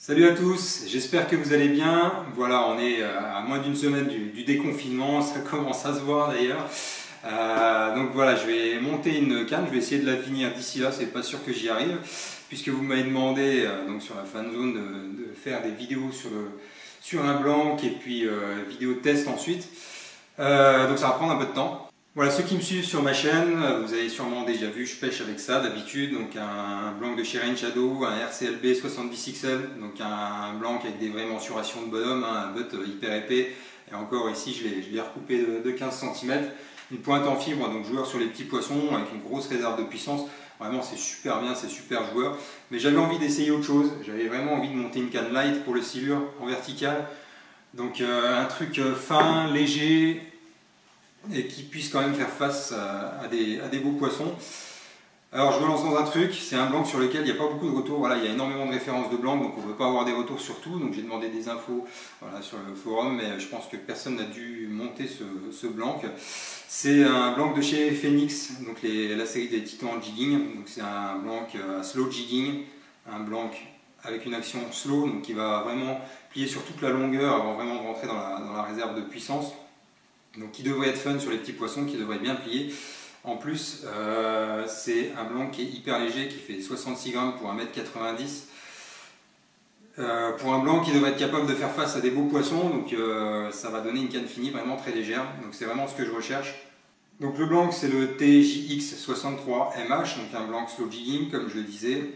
Salut à tous, j'espère que vous allez bien. Voilà, on est à moins d'une semaine du déconfinement, ça commence à se voir d'ailleurs. Donc voilà, je vais monter une canne, je vais essayer de la finir d'ici là, c'est pas sûr que j'y arrive, puisque vous m'avez demandé donc sur la fanzone de faire des vidéos sur un blanc et puis vidéo de test ensuite. Donc ça va prendre un peu de temps. Voilà, ceux qui me suivent sur ma chaîne, vous avez sûrement déjà vu, je pêche avec ça d'habitude, donc un blanc de chez Rain Shadow, un RCLB 70XL, donc un blanc avec des vraies mensurations de bonhomme, un butt hyper épais, et encore ici je l'ai recoupé de 15 cm, une pointe en fibre, donc joueur sur les petits poissons, avec une grosse réserve de puissance, vraiment c'est super bien, c'est super joueur, mais j'avais envie d'essayer autre chose, j'avais vraiment envie de monter une canne light pour le silure en vertical, donc un truc fin, léger, et qui puisse quand même faire face à des beaux poissons. Alors je me lance dans un truc, c'est un blanc sur lequel il n'y a pas beaucoup de retours, voilà, il y a énormément de références de blanc, donc on ne veut pas avoir des retours sur tout, donc j'ai demandé des infos voilà, sur le forum, mais je pense que personne n'a dû monter ce blanc. C'est un blanc de chez Phoenix, donc la série des titans en jigging, donc c'est un blanc à slow jigging, un blanc avec une action slow, donc qui va vraiment plier sur toute la longueur avant vraiment de rentrer dans la réserve de puissance. Donc qui devrait être fun sur les petits poissons, qui devrait bien plier. En plus, c'est un blanc qui est hyper léger, qui fait 66 grammes pour 1,90 m. Pour un blanc qui devrait être capable de faire face à des beaux poissons, donc ça va donner une canne finie vraiment très légère. Donc c'est vraiment ce que je recherche. Donc le blanc c'est le TJX63MH, donc un blanc slow jigging comme je le disais.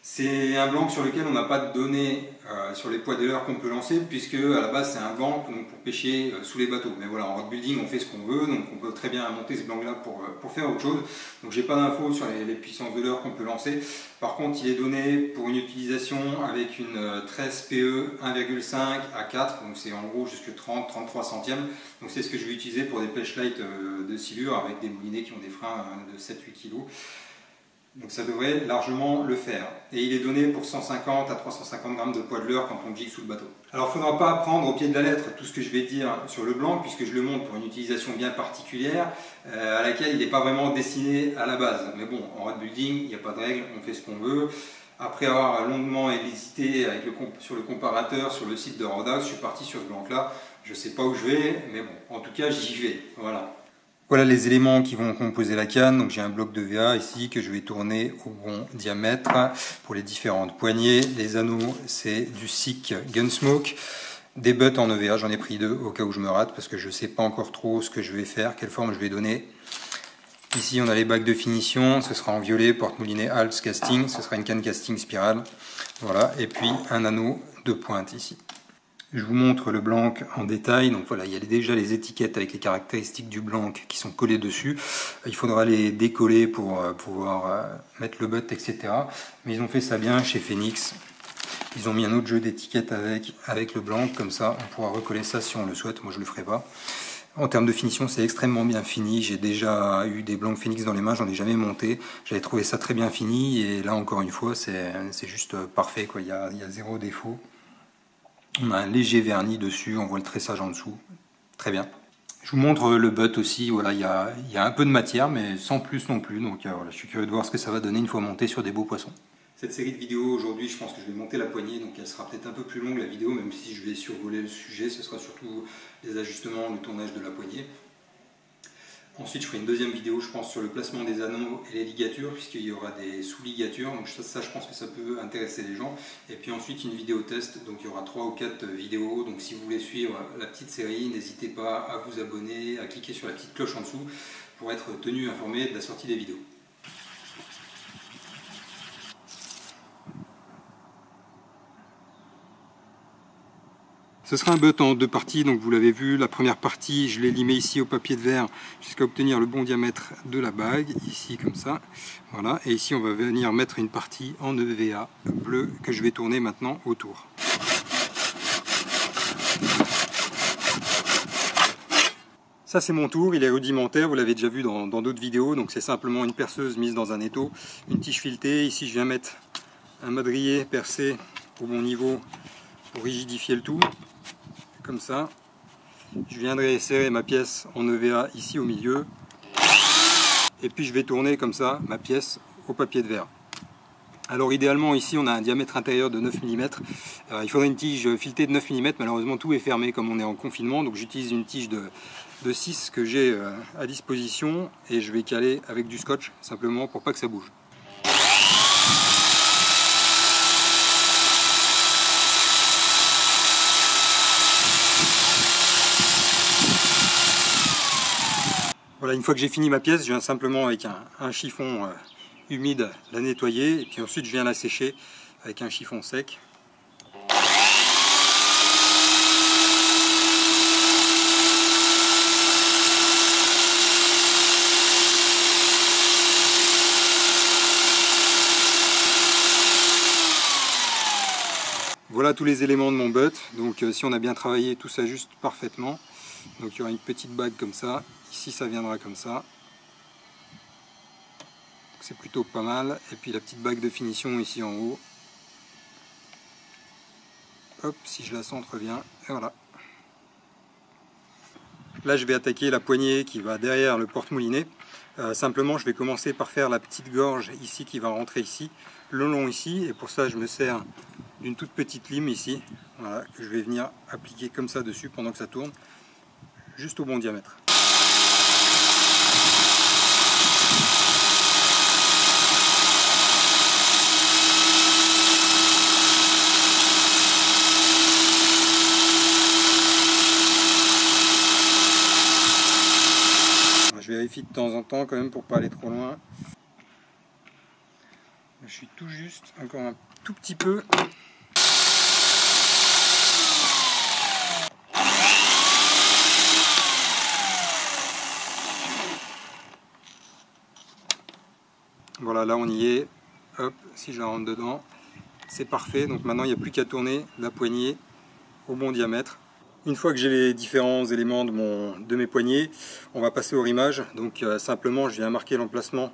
C'est un blanc sur lequel on n'a pas de données sur les poids de leurre qu'on peut lancer, puisque à la base c'est un blanc donc, pour pêcher sous les bateaux. Mais voilà, en rock building on fait ce qu'on veut, donc on peut très bien monter ce blanc là pour faire autre chose. Donc j'ai pas d'infos sur les puissances de leurre qu'on peut lancer. Par contre il est donné pour une utilisation avec une 13 PE 1,5 à 4, donc c'est en gros jusque 30-33 centièmes. Donc c'est ce que je vais utiliser pour des pêches light de silure avec des moulinets qui ont des freins de 7-8 kg. Donc ça devrait largement le faire. Et il est donné pour 150 à 350 grammes de poids de leurre quand on gigue sous le bateau. Alors il ne faudra pas prendre au pied de la lettre tout ce que je vais dire sur le blanc, puisque je le montre pour une utilisation bien particulière, à laquelle il n'est pas vraiment destiné à la base. Mais bon, en rod building, il n'y a pas de règle, on fait ce qu'on veut. Après avoir longuement hésité sur le comparateur, sur le site de Rodax, je suis parti sur ce blanc-là. Je ne sais pas où je vais, mais bon, en tout cas j'y vais. Voilà. Voilà les éléments qui vont composer la canne. Donc j'ai un bloc de VA ici que je vais tourner au bon diamètre pour les différentes poignées. Les anneaux c'est du SICK Gunsmoke. Des butts en EVA, j'en ai pris 2 au cas où je me rate parce que je ne sais pas encore trop ce que je vais faire, quelle forme je vais donner. Ici on a les bagues de finition, ce sera en violet, porte-moulinet Alps casting, ce sera une canne casting spirale. Voilà, et puis un anneau de pointe ici. Je vous montre le blanc en détail, donc voilà, il y a déjà les étiquettes avec les caractéristiques du blanc qui sont collées dessus. Il faudra les décoller pour pouvoir mettre le butt, etc. Mais ils ont fait ça bien chez Phoenix. Ils ont mis un autre jeu d'étiquettes avec le blanc, comme ça on pourra recoller ça si on le souhaite, moi je le ferai pas. En termes de finition, c'est extrêmement bien fini. J'ai déjà eu des blancs Phoenix dans les mains, j'en ai jamais monté. J'avais trouvé ça très bien fini et là encore une fois, c'est juste parfait, quoi. Il y a zéro défaut. On a un léger vernis dessus, on voit le tressage en dessous, très bien. Je vous montre le butt aussi, voilà, il y a un peu de matière, mais sans plus non plus, donc voilà, je suis curieux de voir ce que ça va donner une fois monté sur des beaux poissons. Cette série de vidéos aujourd'hui, je pense que je vais monter la poignée, donc elle sera peut-être un peu plus longue la vidéo, même si je vais survoler le sujet, ce sera surtout les ajustements, le tournage de la poignée. Ensuite, je ferai une deuxième vidéo, je pense, sur le placement des anneaux et les ligatures, puisqu'il y aura des sous-ligatures. Donc ça, je pense que ça peut intéresser les gens. Et puis ensuite, une vidéo test. Donc il y aura 3 ou 4 vidéos. Donc si vous voulez suivre la petite série, n'hésitez pas à vous abonner, à cliquer sur la petite cloche en dessous pour être tenu informé de la sortie des vidéos. Ce sera un butt en 2 parties, donc vous l'avez vu, la première partie je l'ai limé ici au papier de verre jusqu'à obtenir le bon diamètre de la bague, ici comme ça, voilà, et ici on va venir mettre une partie en EVA bleu que je vais tourner maintenant autour. Ça c'est mon tour, il est rudimentaire, vous l'avez déjà vu dans d'autres vidéos, donc c'est simplement une perceuse mise dans un étau, une tige filetée, ici je viens mettre un madrier percé au bon niveau pour rigidifier le tout. Comme ça, je viendrai serrer ma pièce en EVA ici au milieu et puis je vais tourner comme ça ma pièce au papier de verre. Alors idéalement ici on a un diamètre intérieur de 9 mm, il faudrait une tige filetée de 9 mm, malheureusement tout est fermé comme on est en confinement, donc j'utilise une tige de 6 que j'ai à disposition et je vais caler avec du scotch simplement pour pas que ça bouge. Voilà, une fois que j'ai fini ma pièce, je viens simplement avec un chiffon humide la nettoyer et puis ensuite je viens la sécher avec un chiffon sec. Voilà tous les éléments de mon butt, donc si on a bien travaillé tout s'ajuste parfaitement. Donc il y aura une petite bague comme ça, ici ça viendra comme ça. C'est plutôt pas mal, et puis la petite bague de finition ici en haut. Hop, si je la centre bien, et voilà. Là je vais attaquer la poignée qui va derrière le porte-moulinet. Simplement je vais commencer par faire la petite gorge ici qui va rentrer ici, le long ici, et pour ça je me sers d'une toute petite lime ici, voilà, que je vais venir appliquer comme ça dessus pendant que ça tourne, juste au bon diamètre. Je vérifie de temps en temps quand même pour pas aller trop loin. Je suis tout juste, encore un tout petit peu. Voilà, là on y est. Hop, si je la rentre dedans, c'est parfait. Donc maintenant il n'y a plus qu'à tourner la poignée au bon diamètre. Une fois que j'ai les différents éléments de mes poignées, on va passer au rimage. Donc simplement je viens marquer l'emplacement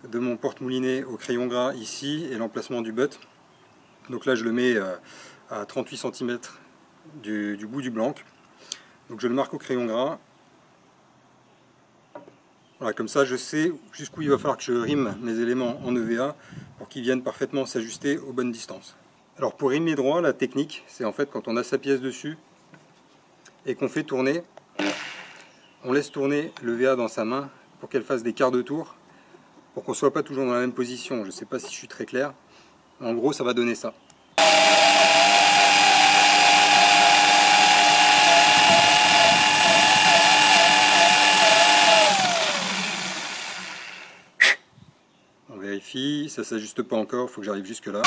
de mon porte-moulinet au crayon gras ici et l'emplacement du butt. Donc là je le mets à 38 cm du bout du blanc. Donc je le marque au crayon gras. Voilà, comme ça je sais jusqu'où il va falloir que je rime mes éléments en EVA pour qu'ils viennent parfaitement s'ajuster aux bonnes distances. Alors pour rimer droit, la technique c'est en fait quand on a sa pièce dessus et qu'on fait tourner, on laisse tourner l'EVA dans sa main pour qu'elle fasse des quarts de tour, pour qu'on ne soit pas toujours dans la même position. Je ne sais pas si je suis très clair. En gros, ça va donner ça. On vérifie, ça ne s'ajuste pas encore, il faut que j'arrive jusque là.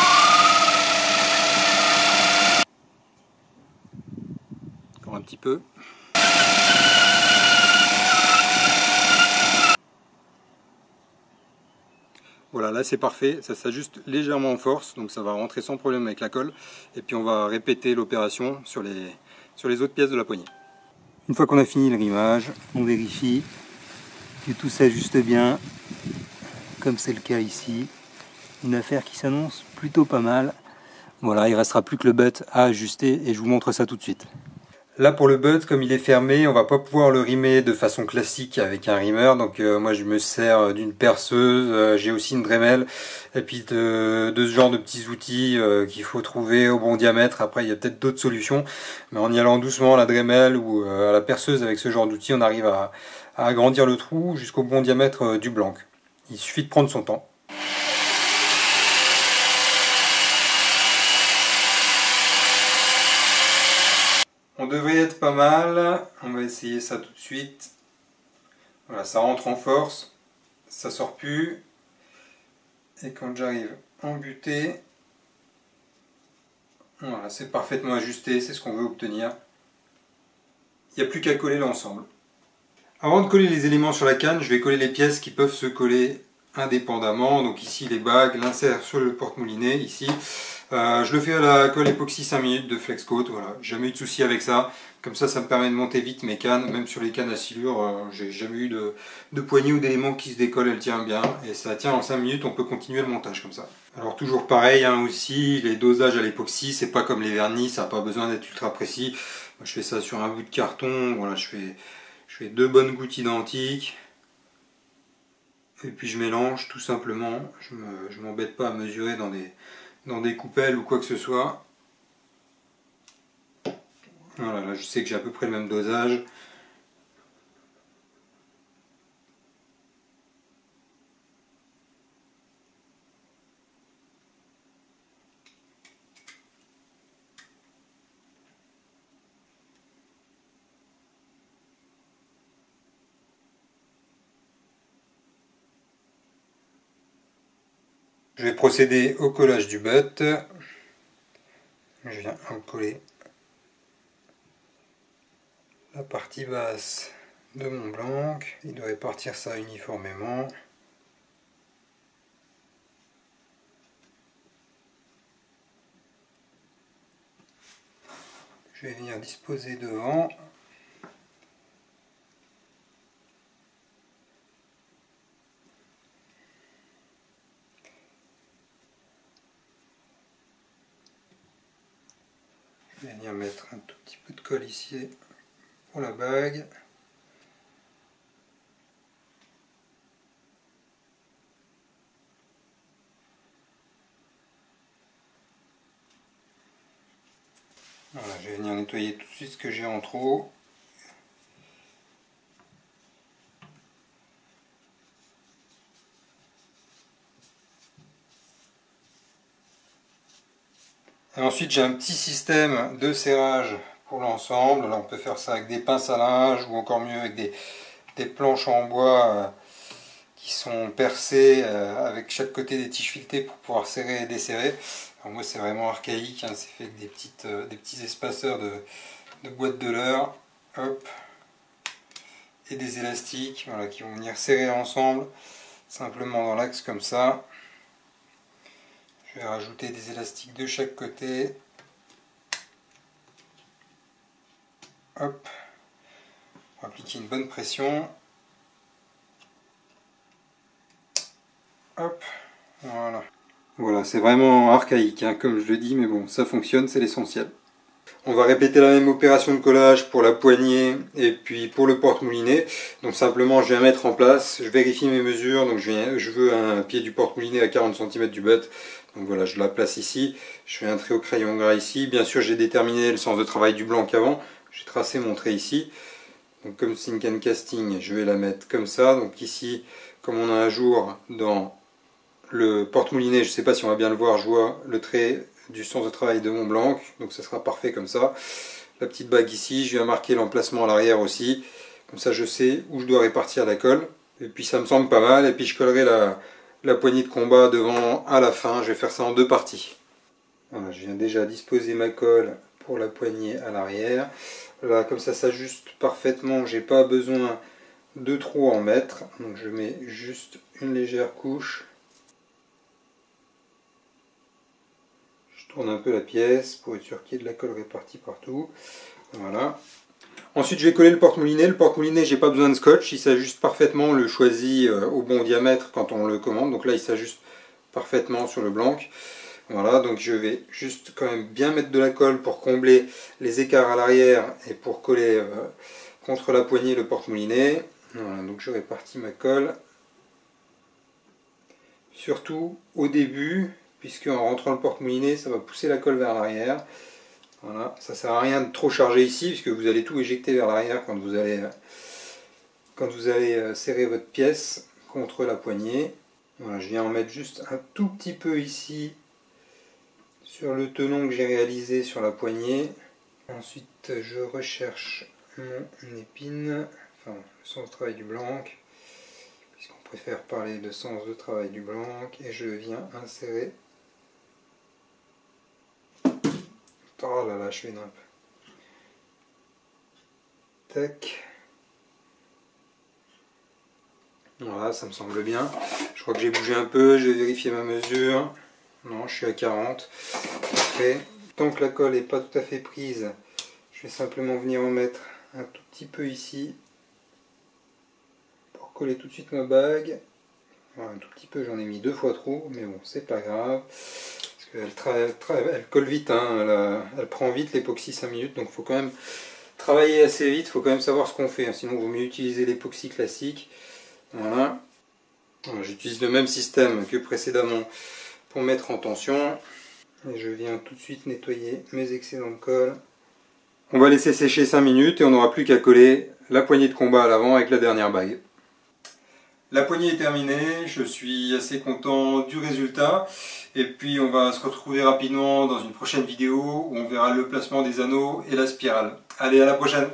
Encore un petit peu. Voilà, là c'est parfait, ça s'ajuste légèrement en force, donc ça va rentrer sans problème avec la colle. Et puis on va répéter l'opération sur les autres pièces de la poignée. Une fois qu'on a fini le rimage, on vérifie que tout s'ajuste bien, comme c'est le cas ici. Une affaire qui s'annonce plutôt pas mal. Voilà, il ne restera plus que le butt à ajuster et je vous montre ça tout de suite. Là pour le butt, comme il est fermé, on va pas pouvoir le rimer de façon classique avec un rimeur. Donc moi je me sers d'une perceuse, j'ai aussi une Dremel et puis de ce genre de petits outils qu'il faut trouver au bon diamètre. Après il y a peut-être d'autres solutions, mais en y allant doucement à la Dremel ou à la perceuse avec ce genre d'outil, on arrive à agrandir le trou jusqu'au bon diamètre du blanc. Il suffit de prendre son temps. On devrait être pas mal, on va essayer ça tout de suite. Voilà, ça rentre en force, ça sort plus. Et quand j'arrive en butée, voilà, c'est parfaitement ajusté, c'est ce qu'on veut obtenir. Il n'y a plus qu'à coller l'ensemble. Avant de coller les éléments sur la canne, je vais coller les pièces qui peuvent se coller indépendamment. Donc ici les bagues, l'insert sur le porte-moulinet, ici. Je le fais à la colle époxy 5 minutes de Flexcoat, voilà, jamais eu de souci avec ça. Comme ça, ça me permet de monter vite mes cannes, même sur les cannes à silure, j'ai jamais eu de poignée ou d'éléments qui se décollent, elle tient bien. Et ça tient en 5 minutes, on peut continuer le montage comme ça. Alors toujours pareil hein, aussi, les dosages à l'époxy, c'est pas comme les vernis, ça n'a pas besoin d'être ultra précis. Moi, je fais ça sur un bout de carton, voilà, je fais 2 bonnes gouttes identiques. Et puis je mélange tout simplement, je m'embête pas à mesurer dans des coupelles ou quoi que ce soit. Voilà, là je sais que j'ai à peu près le même dosage. Je vais procéder au collage du butt. Je viens en coller la partie basse de mon blanc. Il doit répartir ça uniformément. Je vais venir disposer devant. Je vais venir mettre un tout petit peu de colle ici pour la bague. Voilà, je vais venir nettoyer tout de suite ce que j'ai en trop. Et ensuite j'ai un petit système de serrage pour l'ensemble. Là on peut faire ça avec des pinces à linge ou encore mieux avec des planches en bois qui sont percées avec chaque côté des tiges filetées pour pouvoir serrer et desserrer. Alors moi c'est vraiment archaïque, hein, c'est fait avec des petits espaceurs de boîtes de leurre. Hop. Et des élastiques, voilà, qui vont venir serrer ensemble simplement dans l'axe comme ça. Je vais rajouter des élastiques de chaque côté. Hop. Pour appliquer une bonne pression. Hop. Voilà. Voilà, c'est vraiment archaïque, hein, comme je le dis, mais bon, ça fonctionne, c'est l'essentiel. On va répéter la même opération de collage pour la poignée et puis pour le porte-moulinet. Donc simplement je viens mettre en place, je vérifie mes mesures, donc je veux un pied du porte-moulinet à 40 cm du butt. Donc voilà, je la place ici, je fais un trait au crayon gras ici. Bien sûr j'ai déterminé le sens de travail du blanc avant, j'ai tracé mon trait ici. Donc comme Sink and Casting, je vais la mettre comme ça. Donc ici, comme on a un jour dans le porte-moulinet, je ne sais pas si on va bien le voir, je vois le trait du sens de travail de mon blanc, donc ça sera parfait comme ça. La petite bague ici, je viens marquer l'emplacement à l'arrière aussi, comme ça je sais où je dois répartir la colle. Et puis ça me semble pas mal, et puis je collerai la poignée de combat devant à la fin, je vais faire ça en deux parties. Voilà, je viens déjà disposer ma colle pour la poignée à l'arrière. Là, comme ça s'ajuste parfaitement, j'ai pas besoin de trop en mettre, donc je mets juste une légère couche. Tourne un peu la pièce pour être sûr qu'il y ait de la colle répartie partout. Voilà. Ensuite je vais coller le porte-moulinet. Le porte-moulinet, j'ai pas besoin de scotch, il s'ajuste parfaitement, on le choisit au bon diamètre quand on le commande. Donc là il s'ajuste parfaitement sur le blanc. Voilà, donc je vais juste quand même bien mettre de la colle pour combler les écarts à l'arrière et pour coller contre la poignée le porte-moulinet. Voilà, donc je répartis ma colle. Surtout au début, puisque en rentrant le porte-moulinet, ça va pousser la colle vers l'arrière. Voilà, ça sert à rien de trop charger ici, puisque vous allez tout éjecter vers l'arrière quand vous allez serrer votre pièce contre la poignée. Voilà, je viens en mettre juste un tout petit peu ici, sur le tenon que j'ai réalisé sur la poignée. Ensuite, je recherche mon épine, enfin le sens de travail du blanc, puisqu'on préfère parler de sens de travail du blanc, et je viens insérer. Oh là là, je fais une un peu. Tac. Voilà, ça me semble bien. Je crois que j'ai bougé un peu, je vais vérifier ma mesure. Non, je suis à 40. Après, tant que la colle n'est pas tout à fait prise, je vais simplement venir en mettre un tout petit peu ici pour coller tout de suite ma bague. Voilà, un tout petit peu, j'en ai mis 2 fois trop, mais bon, c'est pas grave. Elle colle vite, hein, elle prend vite l'époxy 5 minutes, donc il faut quand même travailler assez vite, il faut quand même savoir ce qu'on fait, hein, sinon il vaut mieux utiliser l'époxy classique. Voilà. J'utilise le même système que précédemment pour mettre en tension. Et je viens tout de suite nettoyer mes excédents de colle. On va laisser sécher 5 minutes et on n'aura plus qu'à coller la poignée de combat à l'avant avec la dernière bague. La poignée est terminée, je suis assez content du résultat. Et puis on va se retrouver rapidement dans une prochaine vidéo où on verra le placement des anneaux et la spirale. Allez, à la prochaine!